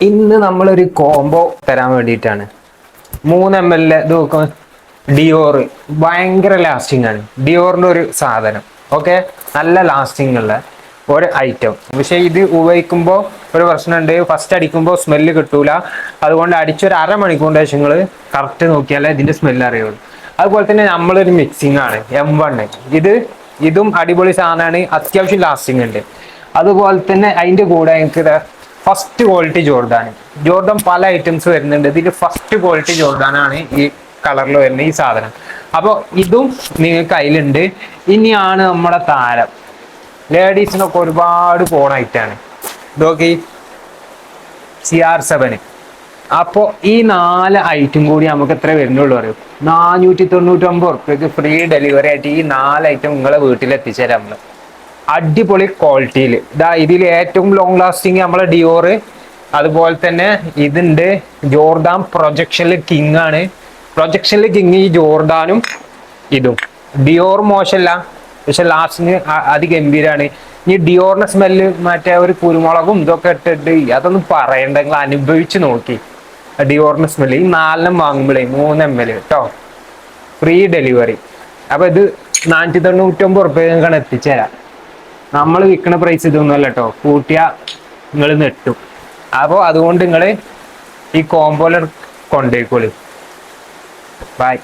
ഇന്ന് നമ്മളൊരു കോംബോ തരാൻ വേണ്ടിയിട്ടാണ്. 3 ml ഇത് നോക്കാം. ഡിയോറ് ഭയങ്കര ലാസ്റ്റിംഗ് ആണ്. ഡിയോറിന്റെ ഒരു സാധനം, ഓക്കെ, നല്ല ലാസ്റ്റിംഗ് ഉള്ള ഒരു ഐറ്റം. പക്ഷെ ഇത് ഉപയോഗിക്കുമ്പോൾ ഒരു പ്രശ്നമുണ്ട്. ഫസ്റ്റ് അടിക്കുമ്പോൾ സ്മെല്ല് കിട്ടൂല. അതുകൊണ്ട് അടിച്ചൊരു അരമണിക്കൂറിന്റെ ശേഷം നിങ്ങൾ കറക്റ്റ് നോക്കിയാലേ ഇതിന്റെ സ്മെല്ല് അറിയുള്ളൂ. അതുപോലെ തന്നെ നമ്മളൊരു മിക്സിംഗ് ആണ് M1. ഇതും അടിപൊളി സാധനമാണ്. അത്യാവശ്യം ലാസ്റ്റിംഗ് ഉണ്ട്. അതുപോലെ തന്നെ അതിന്റെ കൂടെ എനിക്ക് ഫസ്റ്റ് ക്വാളിറ്റി ജോർഡൻ പല ഐറ്റംസ് വരുന്നുണ്ട്. ഇതിൽ ഫസ്റ്റ് ക്വാളിറ്റി ജോർഡാനാണ് ഈ കളറിൽ വരുന്ന ഈ സാധനം. അപ്പോൾ ഇതും നിങ്ങൾക്ക് അതിലുണ്ട്. ഇനിയാണ് നമ്മുടെ താരം. ലേഡീസിനൊക്കെ ഒരുപാട് പോണ ഐറ്റാണ്. ഇതൊക്കെ CR7. അപ്പോൾ ഈ 4 ഐറ്റം കൂടി നമുക്ക് എത്ര വരുന്നുള്ളൂ അറിയും? 499 ഫ്രീ ഡെലിവറി ആയിട്ട് ഈ 4 ഐറ്റം നിങ്ങളെ വീട്ടിൽ എത്തിച്ചേരാം നമ്മൾ. അടിപൊളി ക്വാളിറ്റിയിൽ. ഇതിൽ ഏറ്റവും ലോങ് ലാസ്റ്റിംഗ് നമ്മളെ ഡിയോറ്. അതുപോലെ തന്നെ ഇതുണ്ട് ജോർദാൻ പ്രൊജക്ഷനിൽ കിങ് ആണ്. പ്രൊജക്ഷനിൽ കിങ് ഈ ജോർദാനും ഇതും. ഡിയോർ മോശമല്ല, പക്ഷെ ലാസ്റ്റിന് അതിഗംഭീരാണ്. ഈ ഡിയോറിന്റെ സ്മെല്ല് മറ്റേ ഒരു കുരുമുളകും ഇതൊക്കെ ഇട്ടിട്ട് അതൊന്നും പറയണ്ട, നിങ്ങൾ അനുഭവിച്ച് നോക്കി ഡിയോറിന്റെ സ്മെല്ല്. ഈ 4 വാങ്ങുമ്പോഴേ 3 ml കേട്ടോ, ഫ്രീ ഡെലിവറി. അപ്പൊ ഇത് 499 നിങ്ങൾക്കാണ് എത്തിച്ചേരാം. നമ്മൾ വിൽക്കുന്ന പ്രൈസ് ഇതൊന്നുമല്ല കേട്ടോ, കൂട്ടിയാ നിങ്ങൾ നെട്ടും. അപ്പോൾ അതുകൊണ്ട് നിങ്ങൾ ഈ കോംബോയിൽ കൊണ്ടുപോയിക്കോളി. ബൈ.